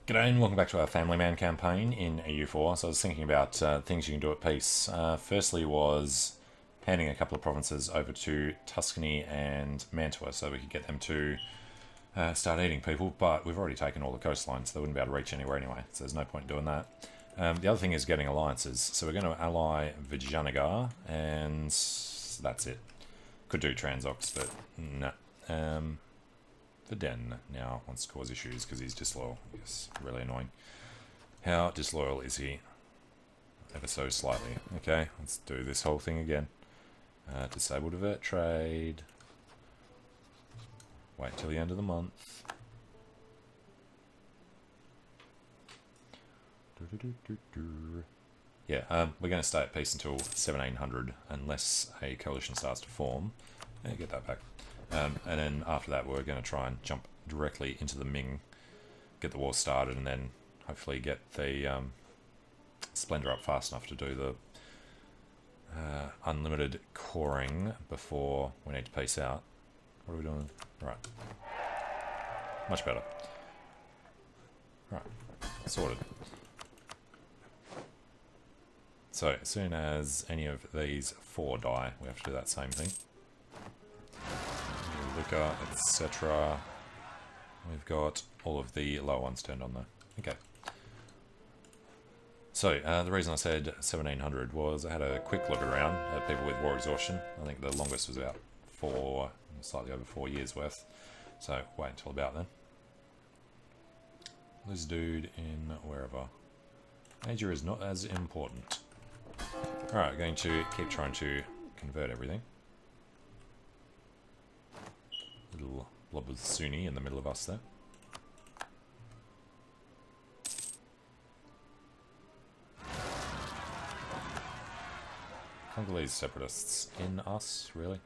G'day and welcome back to our Family Man campaign in EU4. So I was thinking about things you can do at peace. Firstly was handing a couple of provinces over to Tuscany and Mantua so we could get them to start eating people, but we've already taken all the coastlines, so they wouldn't be able to reach anywhere anyway, so there's no point in doing that. The other thing is getting alliances. So we're going to ally Vijayanagar, and that's it. Could do Transox, but no. Viden now wants to cause issues because he's disloyal. Yes, really annoying. How disloyal is he? Ever so slightly. Okay, let's do this whole thing again. Disable divert trade. Wait till the end of the month. Yeah, we're going to stay at peace until 1700 unless a coalition starts to form. Yeah, get that back. And then after that we're going to try and jump directly into the Ming, get the war started, and then hopefully get the Splendor up fast enough to do the unlimited coring before we need to peace out. What are we doing? Right. Much better. Right. Sorted. So as soon as any of these four die, we have to do that same thing. Liquor, etc. We've got all of the lower ones turned on though. Okay. So, the reason I said 1700 was I had a quick look around at people with war exhaustion. I think the longest was about slightly over 4 years worth. So, wait until about then. This dude in wherever. Major is not as important. Alright, going to keep trying to convert everything. Little blob of Sunni in the middle of us there. Congolese separatists in us, really?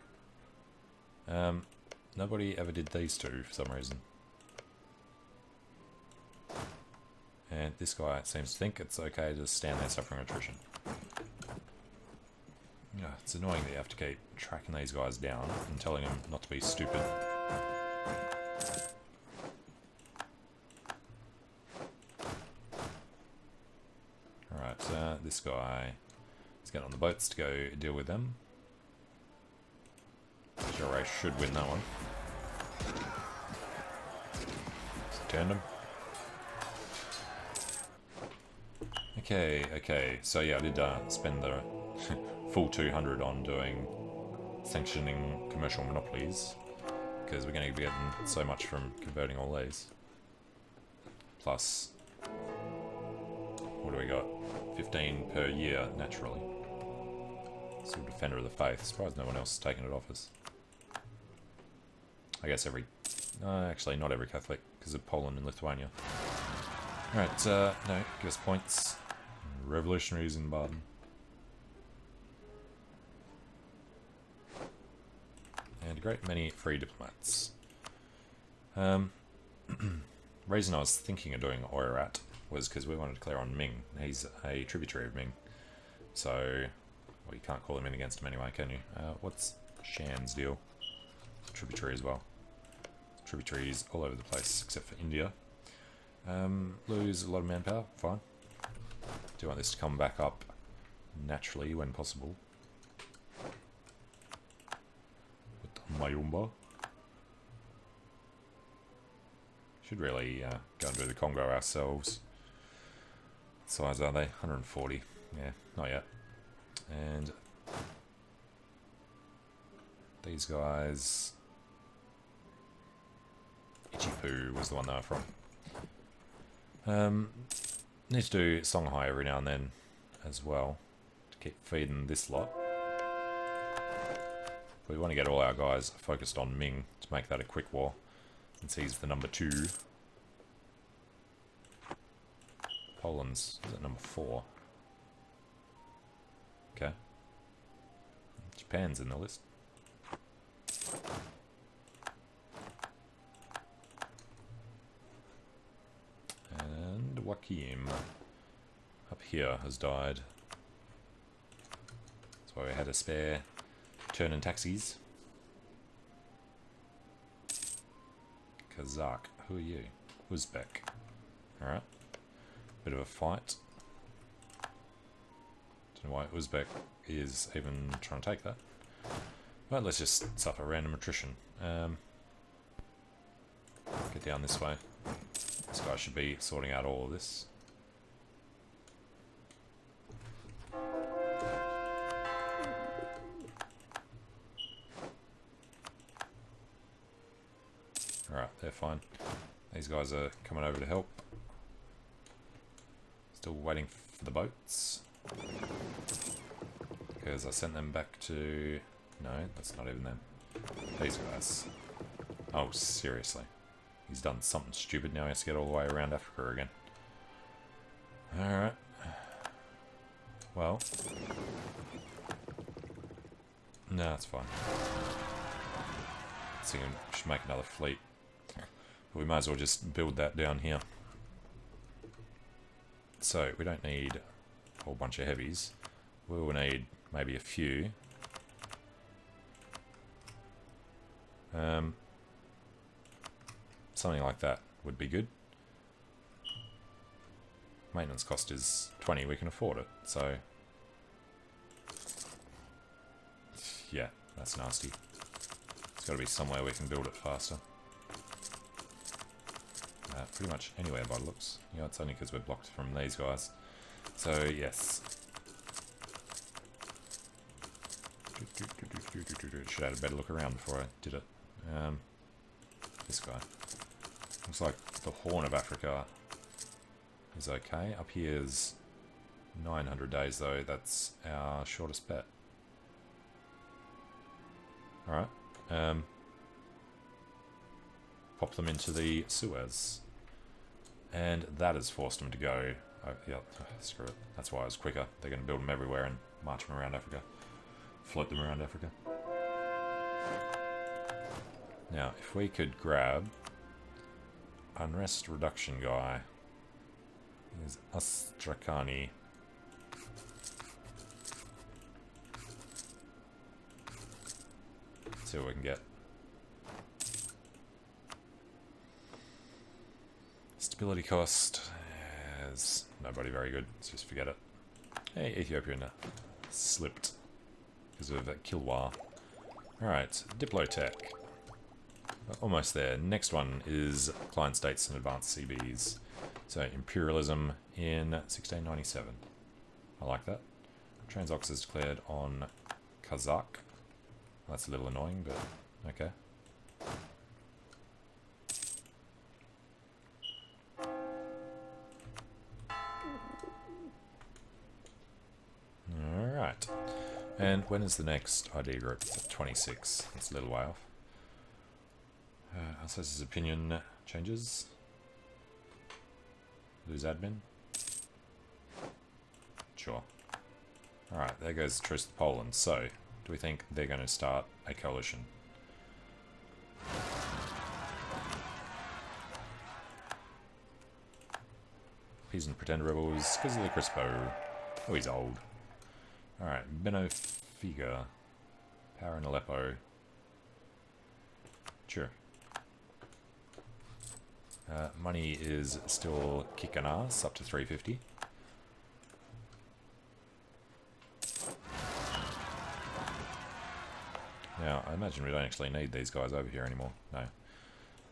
Nobody ever did these two for some reason. And this guy seems to think it's okay to stand there suffering attrition. Yeah, it's annoying that you have to keep tracking these guys down and telling them not to be stupid. Alright, this guy is getting on the boats to go deal with them. Sure, I should win that one. Tandem. Okay, so yeah, I did spend the full 200 on doing sanctioning commercial monopolies, because we're going to be getting so much from converting all these. Plus, what do we got? 15 per year, naturally. Still Defender of the Faith. Surprised no one else has taken it off us. I guess actually not every Catholic, because of Poland and Lithuania. Alright, no, give us points. Revolutionaries in Baden. And a great many free diplomats. Reason I was thinking of doing Oirat was because we wanted to declare on Ming. He's a tributary of Ming. So, well, you can't call him in against him anyway, can you? What's Shan's deal? Tributary as well. Tributaries all over the place, except for India. Lose a lot of manpower, fine. Do want this to come back up naturally when possible. With Mayumba. Should really go and do the Congo ourselves. What size are they? 140. Yeah, not yet. And these guys... Ichipu was the one they were from. Need to do Songhai every now and then as well to keep feeding this lot. We want to get all our guys focused on Ming to make that a quick war, since he's the number 2. Poland's is at number 4. Okay. Japan's in the list. And Joachim up here has died. That's why we had a spare turn in taxis. Kazakh, who are you? Uzbek. Alright. Bit of a fight. Don't know why Uzbek is even trying to take that. But let's just suffer random attrition. Get down this way. This guy should be sorting out all of this. Alright, they're fine. These guys are coming over to help. Still waiting for the boats. Because I sent them back to... No, that's not even them. These guys. Oh, seriously. He's done something stupid, now he has to get all the way around Africa again. Alright. Well. No, that's fine. I think we should make another fleet. But we might as well just build that down here. So, we don't need a whole bunch of heavies. We will need maybe a few. Something like that would be good. Maintenance cost is 20, we can afford it, so... Yeah, that's nasty. There's got to be somewhere we can build it faster. Pretty much anywhere by the looks. You know, it's only because we're blocked from these guys. So, yes. Should have had a better look around before I did it. This guy. Looks like the Horn of Africa is okay. Up here is 900 days though. That's our shortest bet. Alright. Pop them into the Suez. And that has forced them to go. Oh, yeah, screw it. That's why it was quicker. They're going to build them everywhere and march them around Africa. Float them around Africa. Now, if we could grab unrest reduction guy, is Astrakani. See what we can get. Stability cost is nobody very good. Let's just forget it. Hey, Ethiopian slipped because of Kilwa. Alright, Diplotech. Almost there. Next one is client states and advanced CBs. So imperialism in 1697. I like that. Transox is declared on Kazakh. That's a little annoying, but okay. Alright. And when is the next ID group? 26. That's a little way off. Assessor's opinion changes. Lose admin. Sure. Alright, there goes the truce to Poland. So, do we think they're going to start a coalition? Peasant pretend rebels, Kazili Crispo. Oh, he's old. Alright, Benno Figa. Power in Aleppo. Sure. Money is still kicking ass, up to 350. Now, I imagine we don't actually need these guys over here anymore.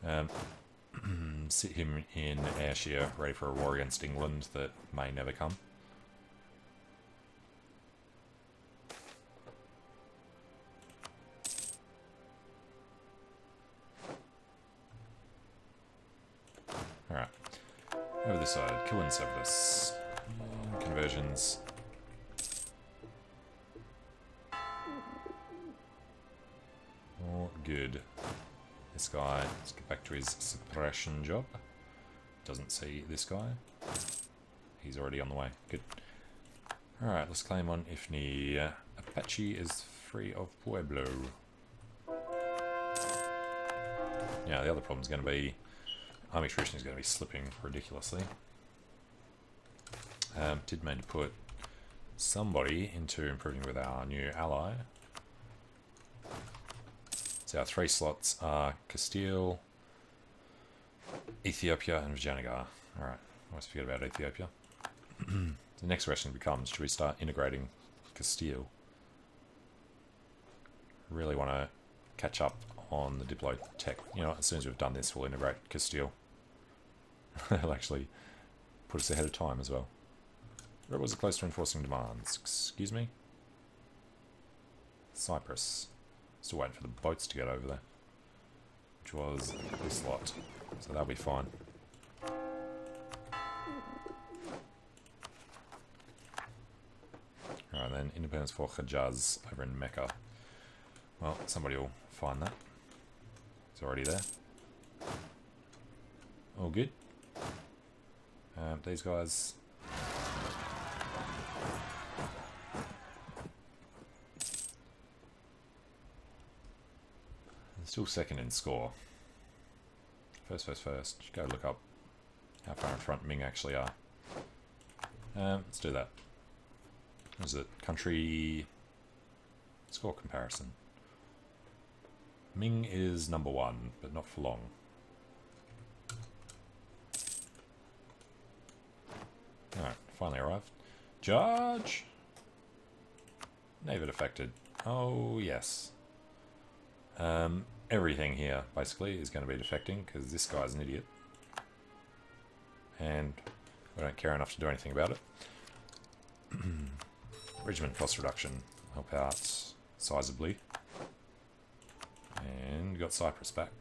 No. Sit him in Ayrshire, ready for a war against England that may never come. Alright. Over this side, kill and Severus. Conversions. All good. This guy, let's get back to his suppression job. Doesn't see this guy. He's already on the way. Good. Alright, let's claim on Ifni. Apache is free of Pueblo. Now, the other problem is going to be army attrition is going to be slipping ridiculously. Did mean to put somebody into improving with our new ally. So our 3 slots are Castile, Ethiopia, and Vijayanagar. Alright. always forget about Ethiopia. The next question becomes, should we start integrating Castile? Really want to catch up on the Diplo tech. You know, as soon as we've done this, we'll integrate Castile. It'll actually put us ahead of time as well. Rebels are close to enforcing demands. Excuse me? Cyprus. Still waiting for the boats to get over there. Which was this lot. So that'll be fine. Alright then, independence for Hijaz over in Mecca. Well, somebody will find that. It's already there. All good. These guys... Still second in score. First. Just go look up how far in front Ming actually are. Let's do that. What is it? Country score comparison. Ming is number 1, but not for long. Alright, finally arrived. Charge! Navid affected. Oh, yes. Everything here, basically, is going to be defecting, because this guy's an idiot. And we don't care enough to do anything about it. Regiment cost reduction. Help out sizably. And got Cyprus back.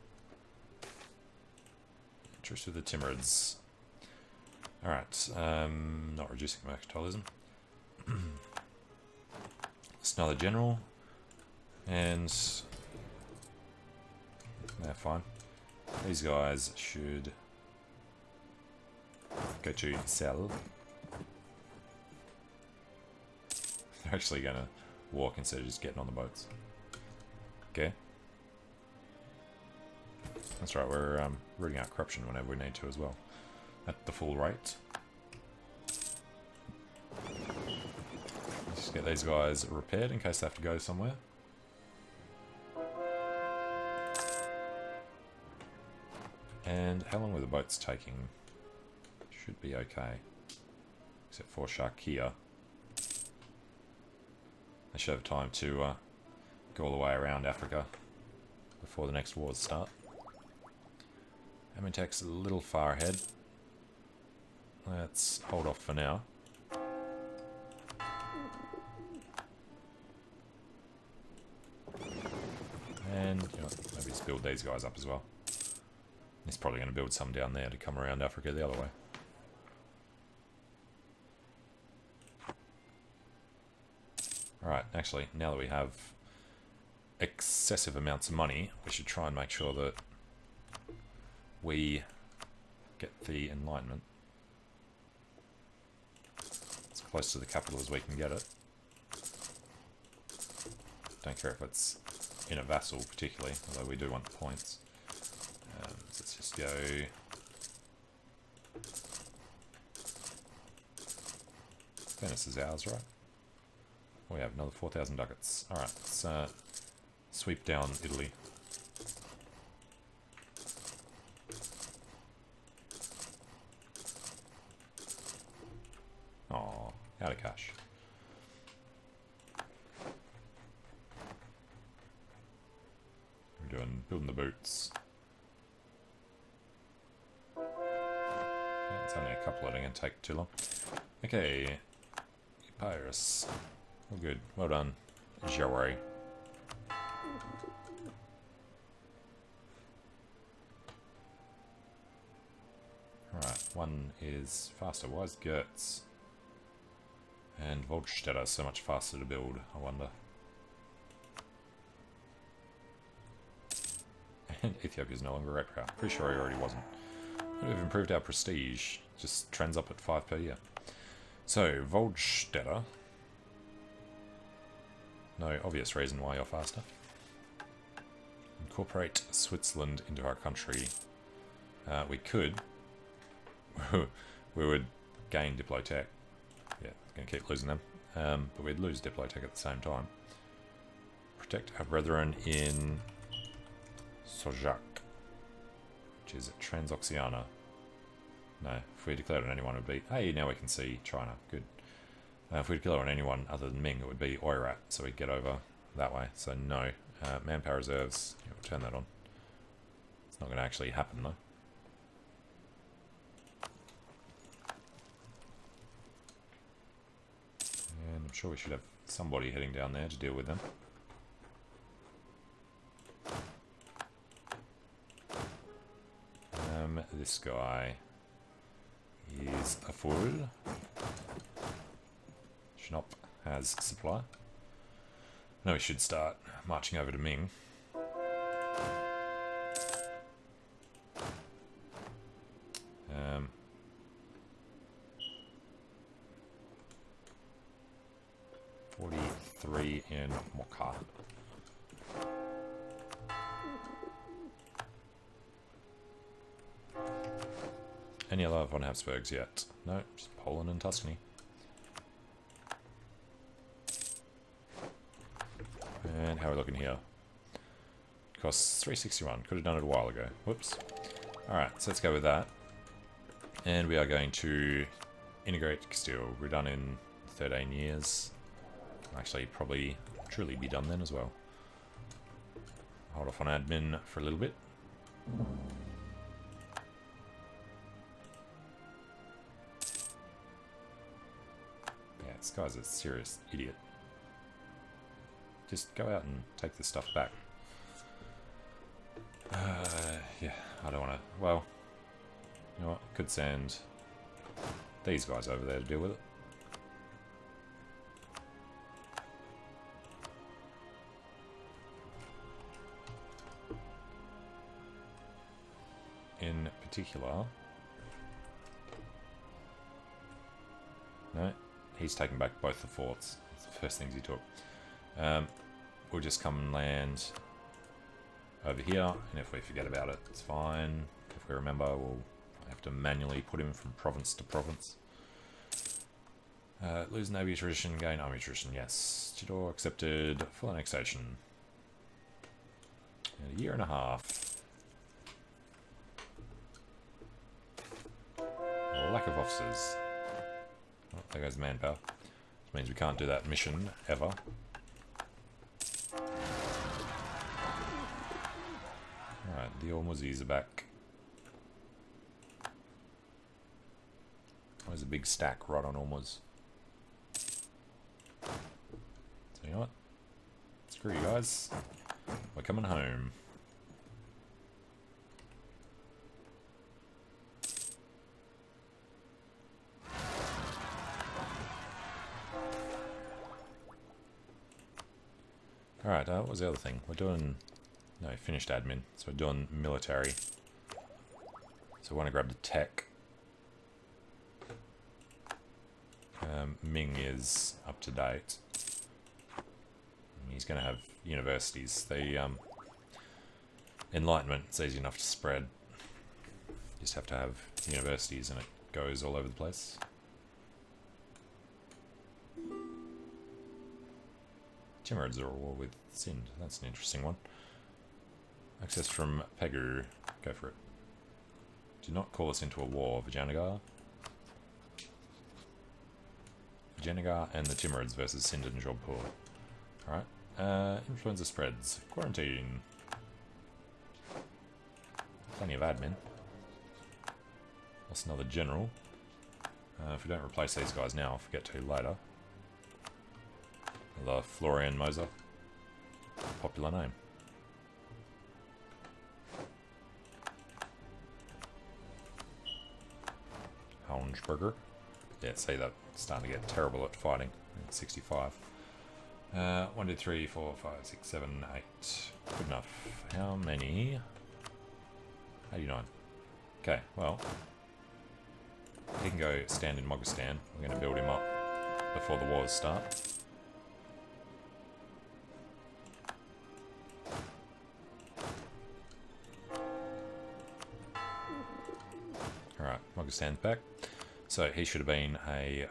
Truce with the Timurids. Alright, not reducing mercantilism. It's another general. And... they're fine. These guys should go to sell. They're actually going to walk instead of just getting on the boats. Okay. That's right, we're rooting out corruption whenever we need to as well. At the full rate. Let's just get these guys repaired in case they have to go somewhere. And how long were the boats taking? Should be okay. Except for Sharkia. They should have time to go all the way around Africa before the next wars start. Amentek's a little far ahead. Let's hold off for now. And you know, maybe just build these guys up as well. He's probably going to build some down there to come around Africa the other way. Alright, actually, now that we have excessive amounts of money, we should try and make sure that we get the Enlightenment as close to the capital as we can get it. Don't care if it's in a vassal particularly, although we do want the points. So let's just go... Venice is ours, right? We have another 4,000 ducats. Alright, let's sweep down Italy. Oh, out of cash. We're building the boots. It's only a couple that are going to take too long. Okay, Epirus. All good. Well done, Jawari. Alright, one is faster. Why is Gertz and Voldstetter so much faster to build, I wonder? And Ethiopia's no longer a red power. Pretty sure he already wasn't. We've improved our prestige. Just trends up at 5 per year. So, Voldstetter. No obvious reason why you're faster. Incorporate Switzerland into our country. We could. We would gain Diplotech. Yeah, going to keep losing them. But we'd lose Diplotech at the same time. Protect our brethren in Sojak, which is Transoxiana. No, if we declared on anyone, it would be, hey, now we can see China. Good. If we declare on anyone other than Ming, it would be Oirat, so we'd get over that way. So no. Manpower reserves, yeah, we'll turn that on. It's not going to actually happen, though. And I'm sure we should have somebody heading down there to deal with them. This guy is a fool. Schnopp has supply. Now we should start marching over to Ming. 43 in Mocha. Any other von Habsburgs yet? No, just Poland and Tuscany. And how are we looking here? Costs 361. Could have done it a while ago. Whoops. Alright, so let's go with that. And we are going to integrate Castile. We're done in 13 years. Actually, probably truly be done then as well. Hold off on admin for a little bit. Yeah, this guy's a serious idiot. Just go out and take this stuff back. Yeah, I don't want to... Well, you know what? Could send these guys over there to deal with it. In particular... No, he's taking back both the forts. That's the first things he took. We'll just come and land over here, and if we forget about it, it's fine. If we remember, we'll have to manually put him from province to province. Lose Navy attrition, gain army attrition, yes. Chidor accepted, full annexation. In a year and a half. Lack of officers. Oh, there goes the manpower. Which means we can't do that mission ever. Alright, the Ormuzis are back. There's a big stack right on Ormuz. So you know what? Screw you guys. We're coming home. Alright, what was the other thing? We're doing... No, finished admin. So we're doing military. So we want to grab the tech. Ming is up to date. He's going to have universities. The Enlightenment is easy enough to spread. You just have to have universities and it goes all over the place. Timurids are at war with Sind. That's an interesting one. Access from Pegu. Go for it. Do not call us into a war, Vijayanagar. Vijayanagar and the Timurids versus Sind and Jodhpur. Alright. Influenza spreads. Quarantine. Plenty of admin. Lost another general. If we don't replace these guys now, I'll forget to later. The Florian Moser. Popular name. Houndsberger. Yeah, see that starting to get terrible at fighting. 65. 1, 2, 3, 4, 5, 6, 7, 8. Good enough. How many? 89. Okay, well. He can go stand in Mogistan. We're going to build him up before the wars start. Alright, Mogistan's back. So he should have been a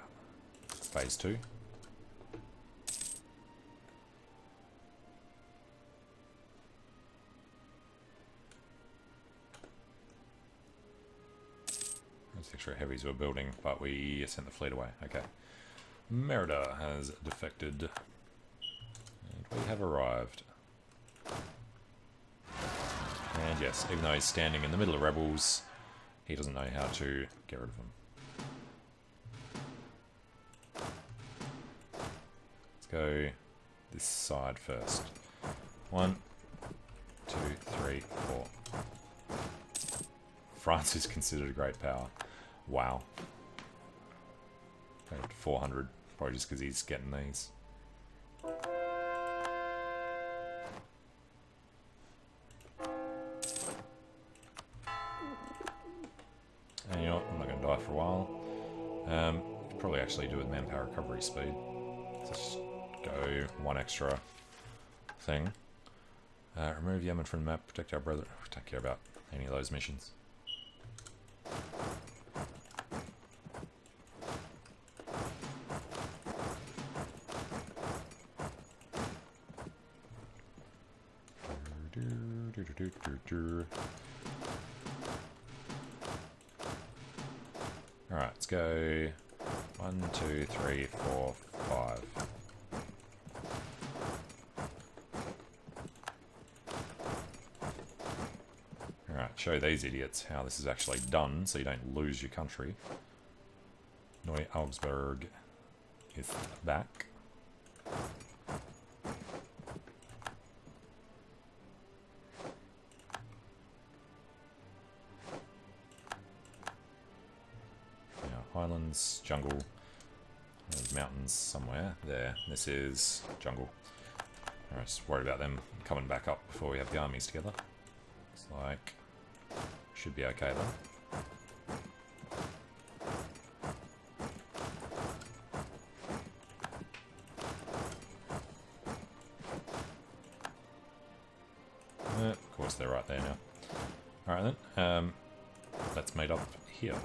phase 2. These extra heavies we're building, but we sent the fleet away. Okay. Merida has defected. And we have arrived. And yes, even though he's standing in the middle of rebels, he doesn't know how to get rid of them. Let's go this side first. 1, 2, 3, 4. France is considered a great power. Wow. 400, probably just because he's getting these. And you know what, I'm not going to die for a while. Could probably actually do with manpower recovery speed. Just go one extra thing. Remove Yemen from the map, protect our brother. Don't care about any of those missions. Alright, let's go 1, 2, 3, 4, 5. Alright, show these idiots how this is actually done so you don't lose your country. Neu-Augsburg is back. Highlands, jungle, there's mountains somewhere there. This is jungle. I'm just worried about them coming back up before we have the armies together. Looks like should be okay though. Of course they're right there now. Alright then, let's meet up here.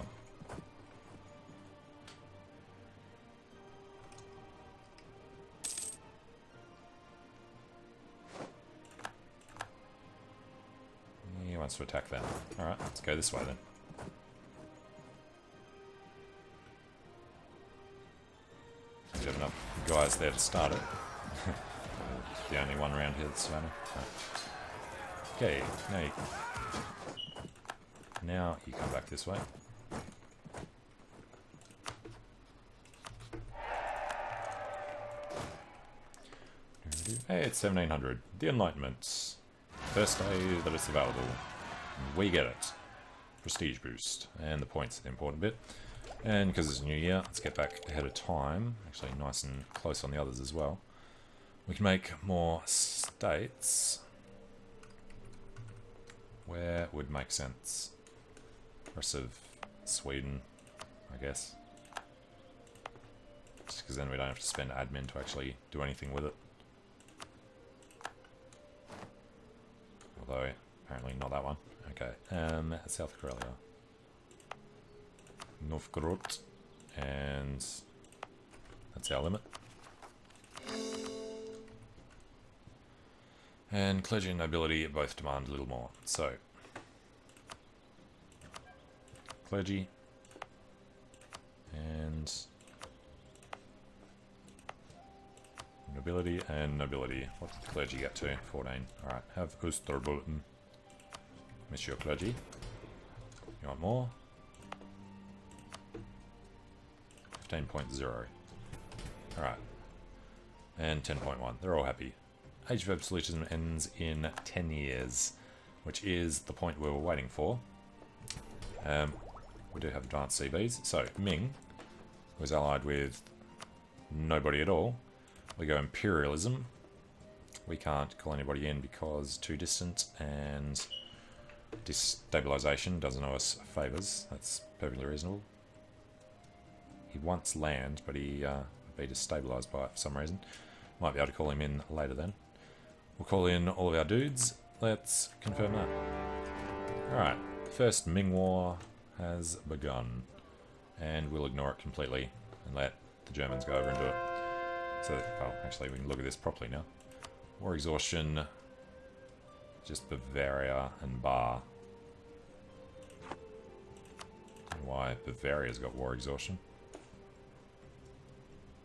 He wants to attack then. Alright, let's go this way then. Do you have enough guys there to start it? The only one around here that's starting. Okay, now you come back this way. Hey, it's 1700. The Enlightenment. First day that it's available. We get it. Prestige boost. And the points are the important bit. And because it's a new year, let's get back ahead of time. Actually nice and close on the others as well. We can make more states. Where would make sense? Rest of Sweden, I guess. Just because then we don't have to spend admin to actually do anything with it. Although, apparently not that one. Okay, South Karelia. Novgorod. And that's our limit. And clergy and nobility both demand a little more. So, clergy and nobility and nobility. What did the clergy get to? 14. Alright, have Österbotten. Miss your clergy. You want more? 15.0. Alright. And 10.1. They're all happy. Age of Absolutism ends in 10 years, which is the point we were waiting for. We do have advanced CBs. So, Ming was allied with nobody at all. We go Imperialism. We can't call anybody in because too distant, and destabilization doesn't owe us favours. That's perfectly reasonable. He wants land, but he would be destabilized by it for some reason. Might be able to call him in later then. We'll call in all of our dudes. Let's confirm that. Alright, first Ming War has begun. And we'll ignore it completely and let the Germans go over and do it. So, well, actually we can look at this properly now. War exhaustion, just Bavaria and Bar. Don't know why Bavaria's got war exhaustion.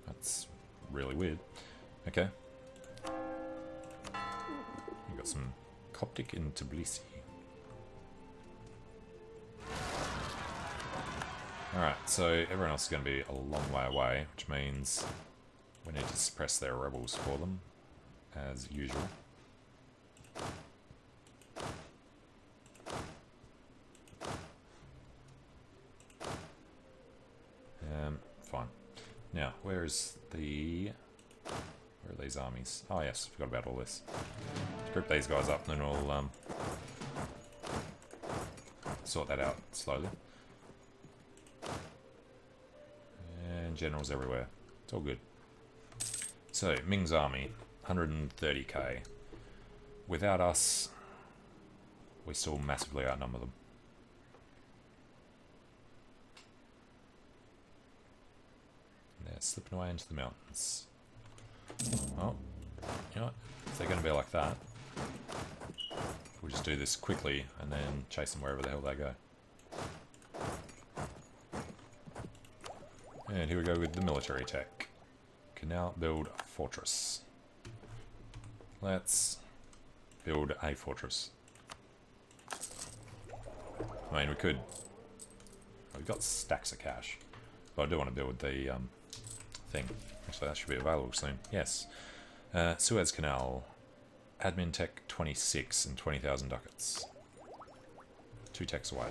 That's really weird. Okay. We've got some Coptic in Tbilisi. Alright, so everyone else is going to be a long way away, which means we need to suppress their rebels for them, as usual. Fine. Now, where are these armies? Oh yes, forgot about all this. Let's group these guys up and then we'll sort that out slowly. And generals everywhere. It's all good. So, Ming's army, 130k. Without us, we still massively outnumber them. They're slipping away into the mountains. Well, you know what? If they're going to be like that, we'll just do this quickly and then chase them wherever the hell they go. And here we go with the military tech. Can now build a fortress. Let's build a fortress. I mean, we could... We've got stacks of cash, but I do want to build the thing. Actually, that should be available soon. Yes. Suez Canal. Admin tech 26 and 20,000 ducats. 2 techs away.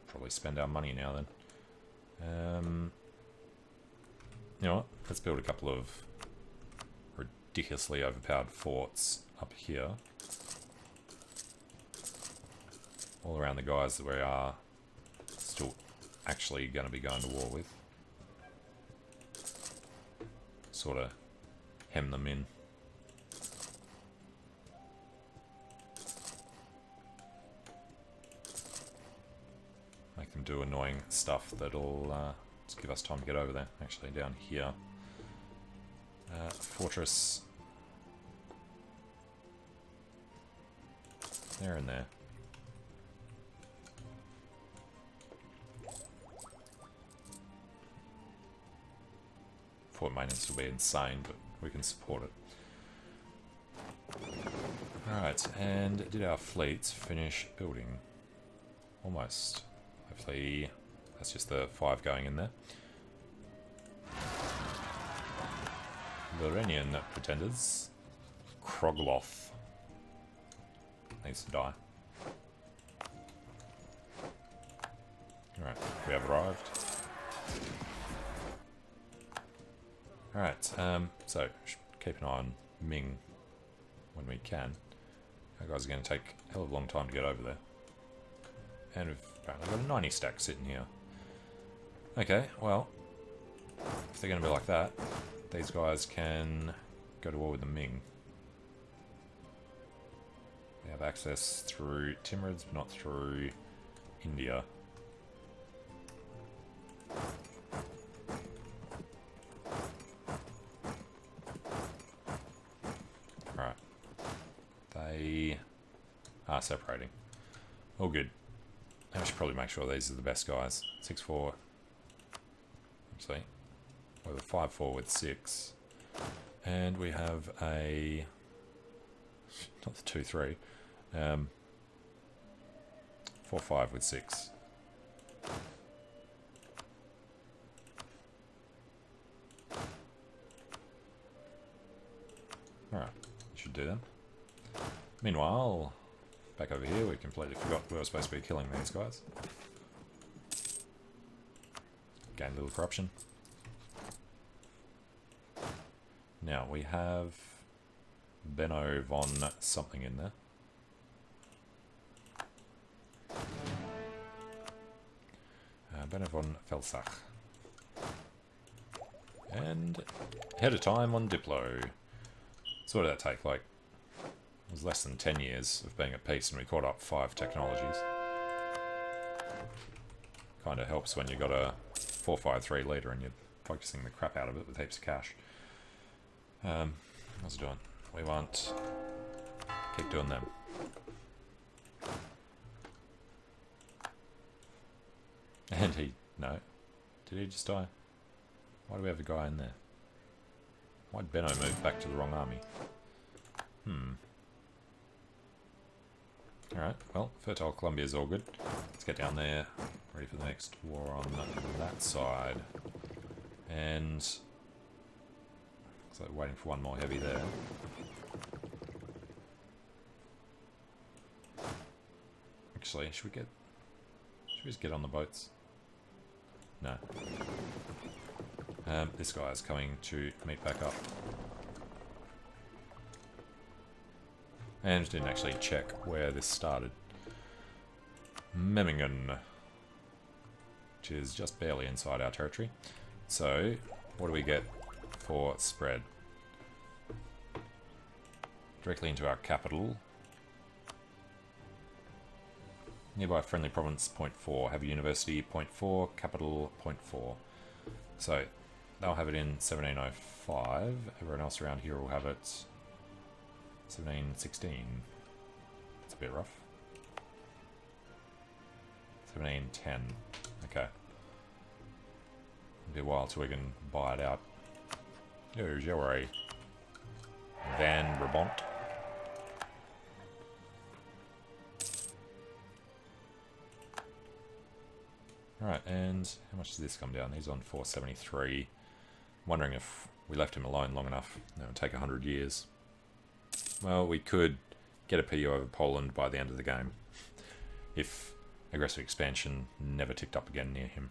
Probably spend our money now then. You know what? Let's build a couple of ridiculously overpowered forts up here. All around the guys that we are still actually going to be going to war with. Sort of hem them in. Make them do annoying stuff that'll just give us time to get over there. Actually, down here. Fortress. There and there. Fort maintenance will be insane, but we can support it. Alright, and did our fleets finish building? Almost. Hopefully that's just the 5 going in there. Valyrian pretenders. Krogloth needs to die. Alright, we have arrived. Alright, so keep an eye on Ming when we can. Our guys are going to take a hell of a long time to get over there. And we've apparently got a 90 stack sitting here. Okay, well, if they're going to be like that, these guys can go to war with the Ming. They have access through Timurids, but not through India. Alright. They are separating. All good. I should probably make sure these are the best guys. 6-4. Actually, we have a 5-4 with 6. And we have a... not the 2-3. 4-5 with 6. Alright, should do that. Meanwhile, back over here, we completely forgot we were supposed to be killing these guys. Gain a little corruption. Now, we have Benno von something in there. Benno von Felsach. And ahead of time on Diplo. So what did that take? Like, it was less than 10 years of being at peace and we caught up 5 technologies. Kind of helps when you got a 453 leader and you're focusing the crap out of it with heaps of cash. What's it doing? We want... keep doing them. And he... No. Did he just die? Why do we have a guy in there? Why'd Benno move back to the wrong army? Alright, well, Fertile Columbia's all good. Let's get down there, ready for the next war on that side. And... looks like waiting for one more heavy there. Actually, should we just get on the boats? No. This guy is coming to meet back up. And didn't actually check where this started. Memmingen, which is just barely inside our territory. So, what do we get for spread? Directly into our capital. Nearby friendly province 0.4, have a university 0.4, capital 0.4. So they'll have it in 1705. Everyone else around here will have it 1716. It's a bit rough. 1710. Okay. It'll be a while till we can buy it out. There's your Van Brabant. Alright, and how much does this come down? He's on 473. Wondering if we left him alone long enough. It would take 100 years. Well, we could get a PU over Poland by the end of the game. If aggressive expansion never ticked up again near him.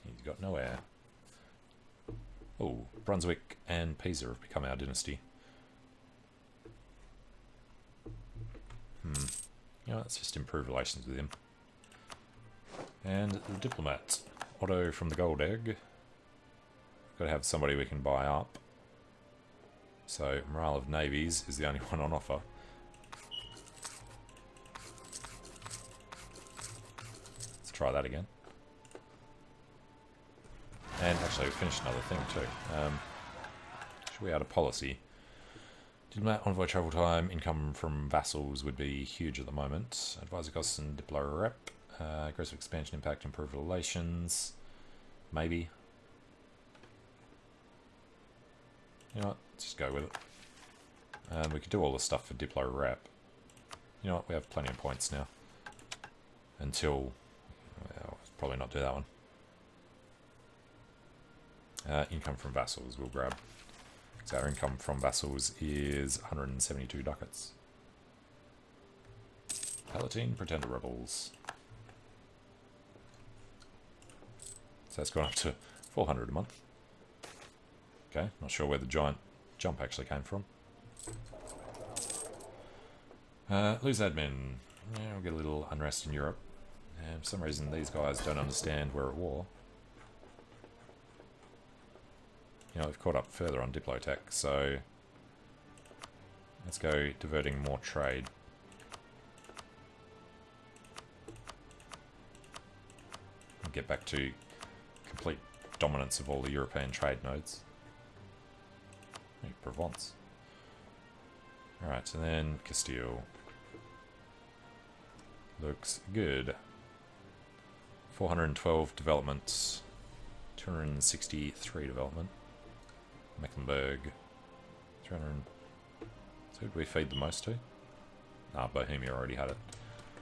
He's got no heir. Oh, Brunswick and Pisa have become our dynasty. You know, let's just improve relations with him. And the diplomat, Otto from the Gold Egg. Got to have somebody we can buy up. So, morale of navies is the only one on offer. Let's try that again. And actually, we finished another thing too. Should we add a policy? Diplomat, envoy travel time, income from vassals would be huge at the moment. Advisor costs and diplo rep. Aggressive expansion impact, improved relations. Maybe. You know what? Let's just go with it. We could do all the stuff for diplo rep. You know what? We have plenty of points now. Until... well, probably not do that one. Income from vassals we'll grab. So our income from vassals is 172 ducats. Palatine, Pretender Rebels. So that's gone up to 400 a month. Okay, not sure where the giant jump actually came from. Lose admin. Yeah, we'll get a little unrest in Europe. And for some reason these guys don't understand we're at war. You know, we've caught up further on Diplotech, so let's go diverting more trade. And get back to complete dominance of all the European trade nodes. Hey, Provence. Alright, and then Castile. Looks good. 412 developments. 263 development. Mecklenburg, 300. So who did we feed the most to? Ah, Bohemia already had it.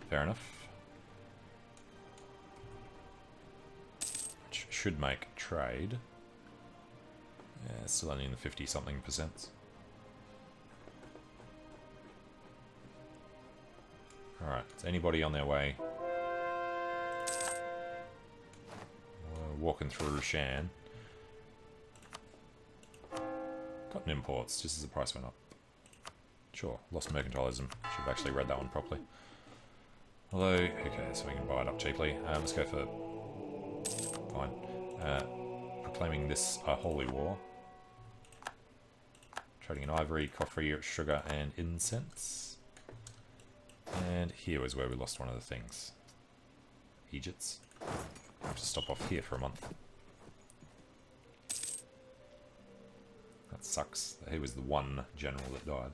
Fair enough. Which should make trade. Yeah, it's still only in the 50-something %. Alright, is anybody on their way? We're walking through Rushan. Cotton imports, just as the price went up. Sure, lost mercantilism. Should have actually read that one properly. Although, okay, so we can buy it up cheaply. Let's go for... fine. Proclaiming this a holy war. Trading in ivory, coffee, sugar, and incense. And here was where we lost one of the things. Egypt's. I have to stop off here for a month. That sucks. He was the one general that died.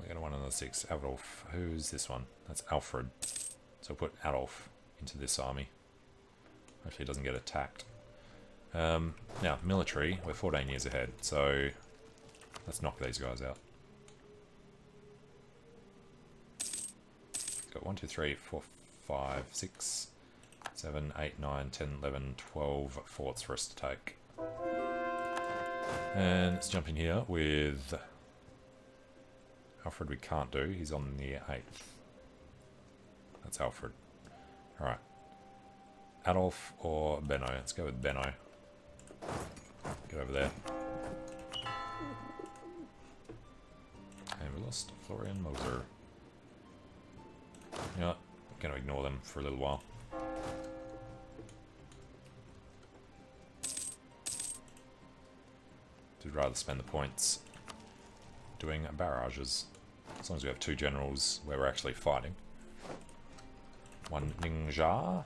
We're going to 1 on the 6. Adolf. Who's this one? That's Alfred. So we'll put Adolf into this army. Hopefully he doesn't get attacked. Now, military, we're 14 years ahead, so let's knock these guys out. Got 1, 2, 3, 4, 5, 6, 7, 8, 9, 10, 11, 12 forts for us to take. And let's jump in here with Alfred. We can't do, he's on the 8th. That's Alfred. Alright. Adolf or Benno? Let's go with Benno. Get over there. And we lost Florian Moser. You know what? I'm going to ignore them for a little while. I'd rather spend the points doing barrages. As long as we have 2 generals where we're actually fighting. 1 ninja.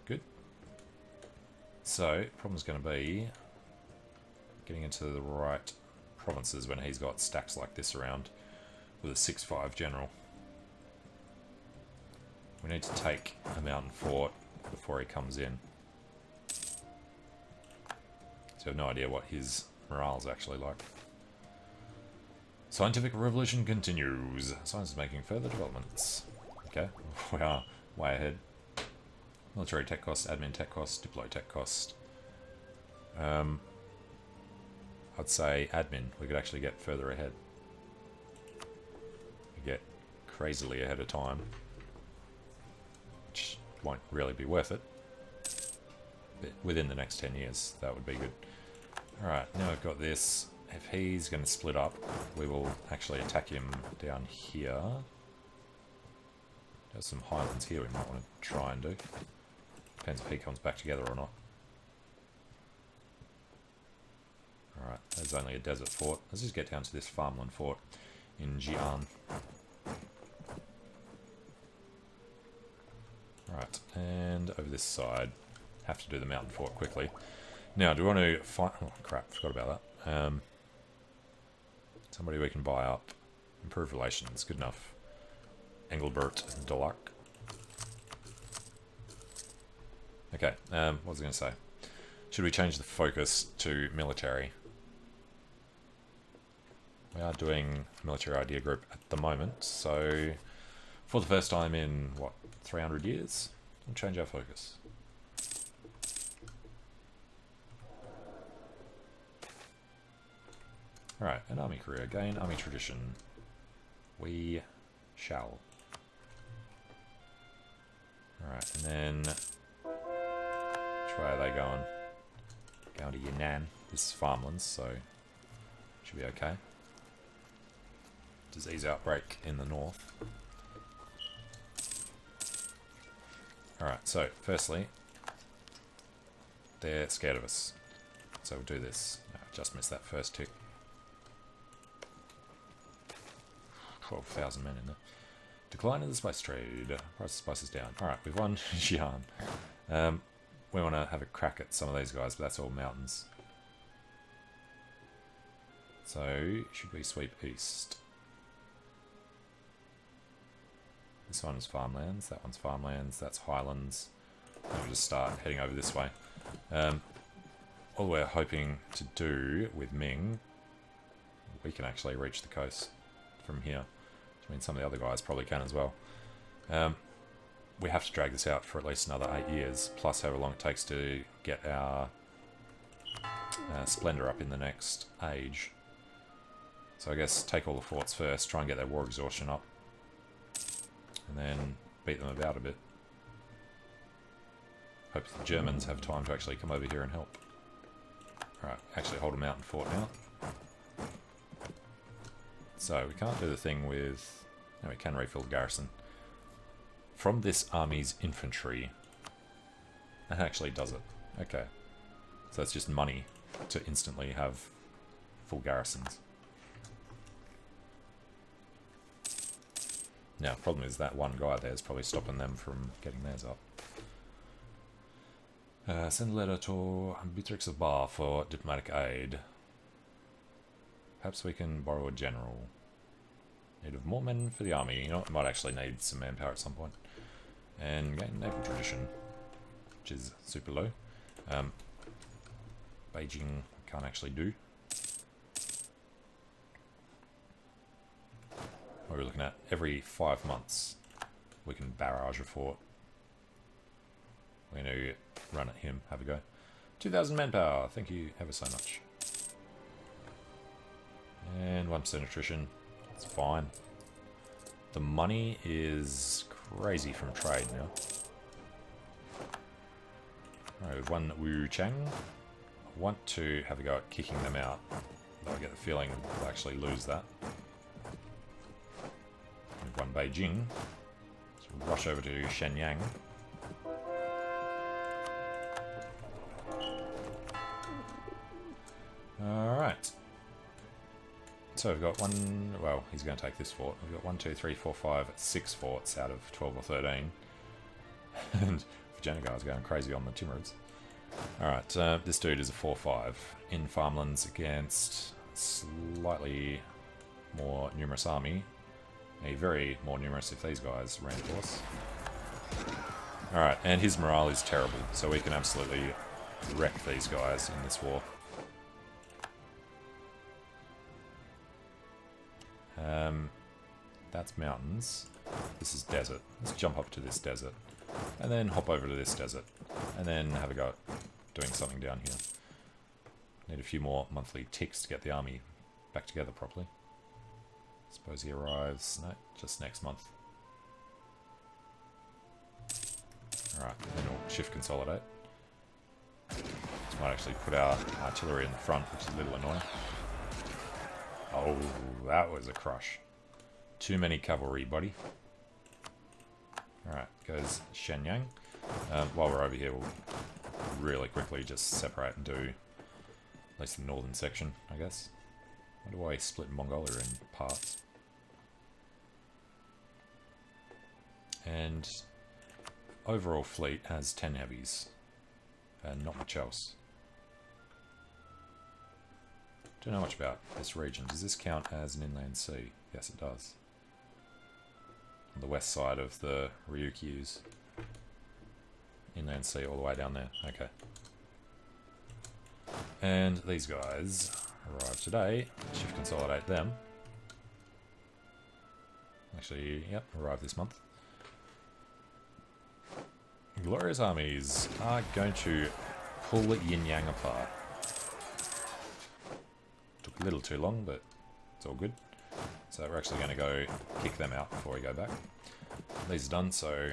Good. So, problem's going to be getting into the right provinces when he's got stacks like this around with a 6-5 general. We need to take a mountain fort before he comes in. So I have no idea what his morale's actually like. Scientific revolution continues. Science is making further developments. Okay, we are way ahead. Military tech cost, admin tech cost, deploy tech cost. I'd say admin, we could actually get further ahead. We get crazily ahead of time. Which won't really be worth it. But within the next 10 years, that would be good. Alright, now we've got this. If he's going to split up, we will actually attack him down here. There's some highlands here we might want to try and do. Depends if he comes back together or not. Alright, there's only a desert fort. Let's just get down to this farmland fort in Jian. Alright, and over this side, have to do the mountain fort quickly. Now, do we want to fight? Oh crap, forgot about that. Somebody we can buy up. Improve relations, good enough. Engelbert Dolac. Okay, what was I going to say? Should we change the focus to military? We are doing military idea group at the moment, so for the first time in, what, 300 years? We'll change our focus. Alright, an army career. Gain army tradition. We shall. Alright, and then which way are they going? Going to Yunnan. This is farmlands, so should be okay. Disease outbreak in the north. Alright, so firstly, they're scared of us. So we'll do this. No, just missed that first tick. 12,000 men in there. Decline of the spice trade. Price of spices down. Alright, we've won Xi'an. We want to have a crack at some of these guys, but that's all mountains. So, should we sweep east? This one's farmlands, that one's farmlands, that's highlands. And we'll just start heading over this way. All we're hoping to do with Ming, we can actually reach the coast from here. Which means some of the other guys probably can as well. We have to drag this out for at least another 8 years, plus however long it takes to get our Splendor up in the next age. So I guess take all the forts first, try and get their war exhaustion up, and then beat them about a bit. Hope the Germans have time to actually come over here and help. Alright, actually hold a mountain fort now. So we can't do the thing with... No, we can refill the garrison. From this army's infantry. That actually does it. Okay. So that's just money to instantly have full garrisons. Now, problem is that one guy there is probably stopping them from getting theirs up. Send a letter to Beatrix of Bar for diplomatic aid. Perhaps we can borrow a general. Need of more men for the army. You know what? I might actually need some manpower at some point. And gain naval tradition, which is super low. Beijing can't actually do. What are we looking at? Every 5 months we can barrage a fort. We're going to run at him. Have a go. 2,000 manpower. Thank you ever so much. And 1% attrition. It's fine. The money is crazy from trade now. Alright, we've won Wu Chang. I want to have a go at kicking them out, though I get the feeling they'll actually lose that. We've won Beijing. So we'll rush over to Shenyang. Alright. So we've got one, well, he's going to take this fort. We've got 1, 2, 3, 4, 5, 6 forts out of 12 or 13. And Vijayanagar's going crazy on the Timurids. Alright, this dude is a 4-5 in farmlands against slightly more numerous army. A very more numerous if these guys reinforce. Alright, and his morale is terrible, so we can absolutely wreck these guys in this war. That's mountains. This is desert. Let's jump up to this desert. And then hop over to this desert. And then have a go at doing something down here. Need a few more monthly ticks to get the army back together properly. Suppose he arrives... no, just next month. Alright, then we'll shift consolidate. This might actually put our artillery in the front, which is a little annoying. Oh, that was a crush. Too many cavalry, buddy. Alright, goes Shenyang. While we're over here, we'll really quickly just separate and do at least the northern section, I guess. Why do I split Mongolia in parts? And overall fleet has 10 heavies, and not much else. Don't know much about this region. Does this count as an inland sea? Yes, it does. On the west side of the Ryukyus. Inland sea all the way down there. Okay. And these guys arrive today. Shift consolidate them. Actually, yep, arrive this month. Glorious armies are going to pull Yin Yang apart. Took a little too long, but it's all good. So we're actually going to go kick them out before we go back. These are done, so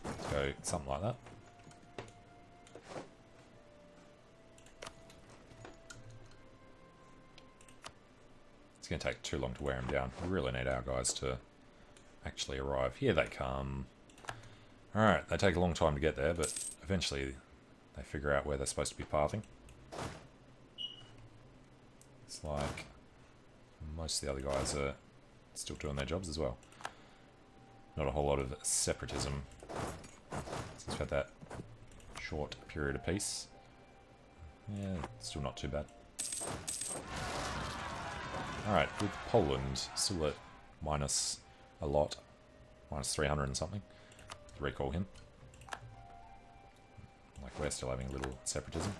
let's go something like that. It's going to take too long to wear them down. We really need our guys to actually arrive. Here they come. Alright, they take a long time to get there, but eventually they figure out where they're supposed to be pathing. It's like most of the other guys are still doing their jobs as well. Not a whole lot of separatism since we've had that short period of peace. Yeah, still not too bad. Alright, with Poland still at minus a lot. Minus 300 and something. Let's recall him. Like we're still having a little separatism.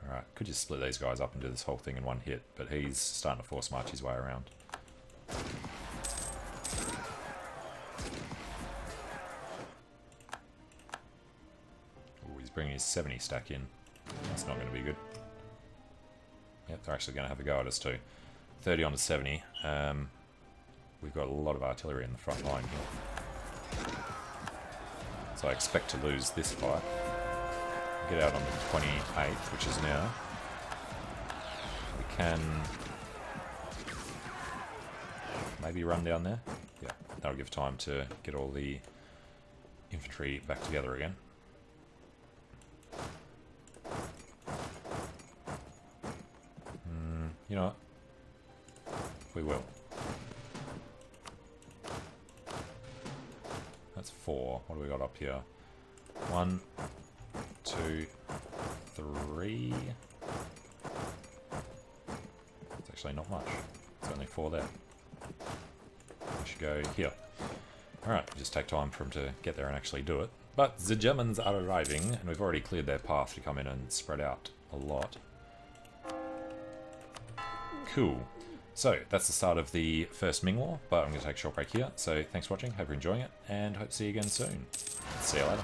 Alright, could just split these guys up and do this whole thing in one hit, but he's starting to force march his way around. Ooh, he's bringing his 70 stack in. That's not going to be good. Yep, they're actually going to have a go at us too. 30 on to 70. We've got a lot of artillery in the front line here. So I expect to lose this fight. Get out on the 28th, which is now. We can maybe run down there. Yeah, that'll give time to get all the infantry back together again. You know what? We will. That's 4. What do we got up here? 1, 2, 3. It's actually not much. It's only 4 there. I should go here. Alright, just take time for them to get there and actually do it. But the Germans are arriving, and we've already cleared their path to come in and spread out a lot. Cool. So, that's the start of the first Ming War, but I'm going to take a short break here. So, thanks for watching, hope you're enjoying it, and hope to see you again soon. See you later.